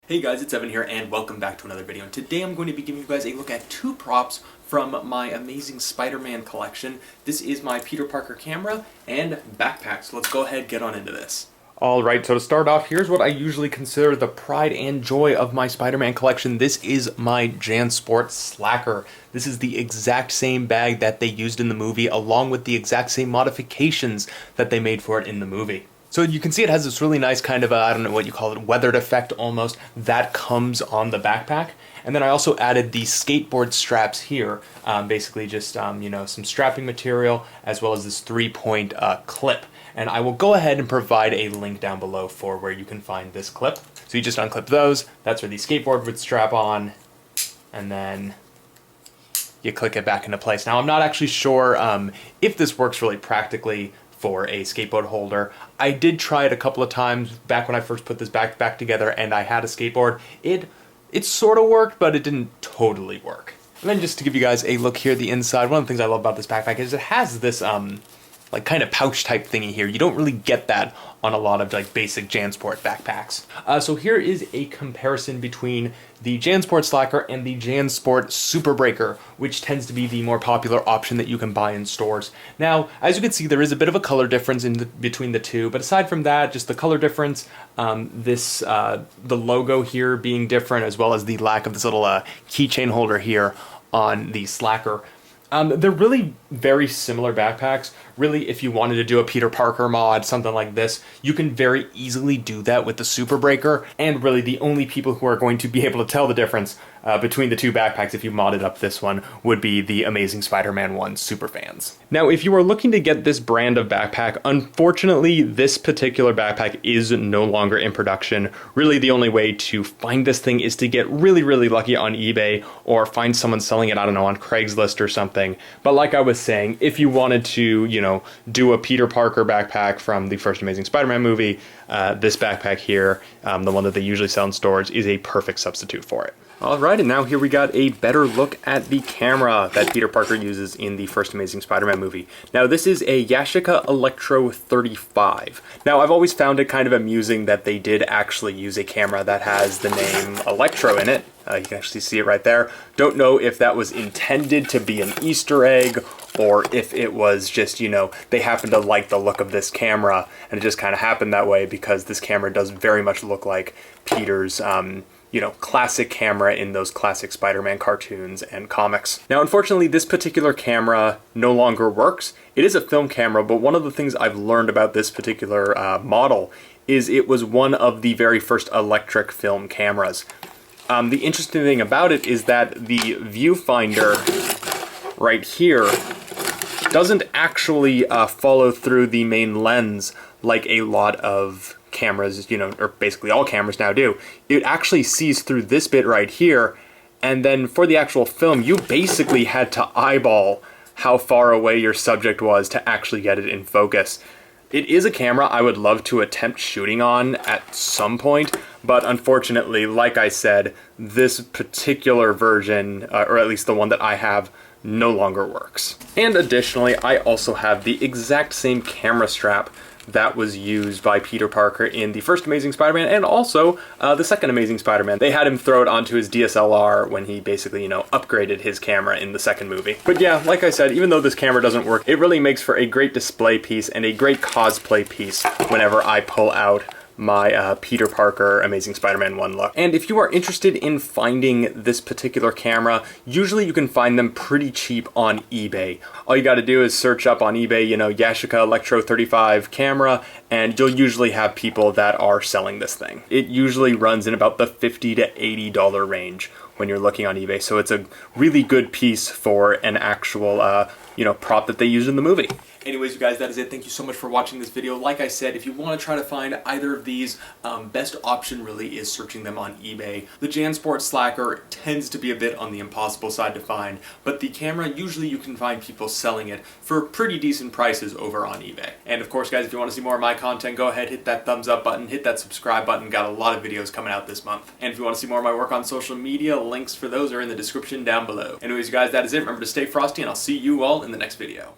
Hey guys, it's Evan here and welcome back to another video. And today I'm going to be giving you guys a look at two props from my amazing Spider-Man collection. This is my Peter Parker camera and backpack, so let's go ahead and get on into this. Alright, so to start off, here's what I usually consider the pride and joy of my Spider-Man collection. This is my Jansport Slacker. This is the exact same bag that they used in the movie, along with the exact same modifications that they made for it in the movie. So you can see it has this really nice kind of, I don't know what you call it, weathered effect almost, that comes on the backpack. And then I also added the skateboard straps here, basically just, some strapping material, as well as this 3-point clip. And I will go ahead and provide a link down below for where you can find this clip. So you just unclip those, that's where the skateboard would strap on, and then you click it back into place. Now I'm not actually sure if this works really practically for a skateboard holder. I did try it a couple of times back when I first put this backpack together and I had a skateboard. It sort of worked, but it didn't totally work. And then just to give you guys a look here at the inside, one of the things I love about this backpack is it has this like kind of pouch type thingy here. You don't really get that on a lot of like basic Jansport backpacks. So here is a comparison between the Jansport Slacker and the Jansport Super Breaker, which tends to be the more popular option that you can buy in stores. Now, as you can see, there is a bit of a color difference between the two, but aside from that, just the color difference, the logo here being different, as well as the lack of this little keychain holder here on the Slacker. They're really very similar backpacks. Really, if you wanted to do a Peter Parker mod, something like this, you can very easily do that with the Super Breaker. And really, the only people who are going to be able to tell the difference between the two backpacks, if you modded up this one, would be the Amazing Spider-Man 1 super fans. Now, if you are looking to get this brand of backpack, unfortunately, this particular backpack is no longer in production. Really, the only way to find this thing is to get really, really lucky on eBay or find someone selling it, I don't know, on Craigslist or something. But like I was saying, if you wanted to, do a Peter Parker backpack from the first Amazing Spider-Man movie, this backpack here, the one that they usually sell in stores, is a perfect substitute for it. Alright, and now here we got a better look at the camera that Peter Parker uses in the first Amazing Spider-Man movie. Now this is a Yashica Electro 35. Now I've always found it kind of amusing that they did actually use a camera that has the name Electro in it. You can actually see it right there. Don't know if that was intended to be an Easter egg or if it was just, they happened to like the look of this camera and it just kind of happened that way because this camera does very much look like Peter's classic camera in those classic Spider-Man cartoons and comics. Now, unfortunately, this particular camera no longer works. It is a film camera, but one of the things I've learned about this particular model is it was one of the very first electric film cameras. The interesting thing about it is that the viewfinder right here doesn't actually follow through the main lens like a lot of cameras, or basically all cameras now do. It actually sees through this bit right here, and then for the actual film, you basically had to eyeball how far away your subject was to actually get it in focus. It is a camera I would love to attempt shooting on at some point, but unfortunately, like I said, this particular version, or at least the one that I have, no longer works. And additionally, I also have the exact same camera strap that was used by Peter Parker in the first Amazing Spider-Man and also the second Amazing Spider-Man. They had him throw it onto his DSLR when he basically, upgraded his camera in the second movie. But yeah, like I said, even though this camera doesn't work, it really makes for a great display piece and a great cosplay piece whenever I pull out my Peter Parker Amazing Spider-Man 1 look. And if you are interested in finding this particular camera, usually you can find them pretty cheap on eBay. All you gotta do is search up on eBay, Yashica Electro 35 camera, and you'll usually have people that are selling this thing. It usually runs in about the $50 to $80 range when you're looking on eBay, so it's a really good piece for an actual, prop that they used in the movie. Anyways, you guys, that is it. Thank you so much for watching this video. Like I said, if you want to try to find either of these, best option really is searching them on eBay. The Jansport Slacker tends to be a bit on the impossible side to find, but the camera, usually you can find people selling it for pretty decent prices over on eBay. And of course, guys, if you want to see more of my content, go ahead, hit that thumbs up button, hit that subscribe button. Got a lot of videos coming out this month. And if you want to see more of my work on social media, links for those are in the description down below. Anyways, you guys, that is it. Remember to stay frosty, and I'll see you all in the next video.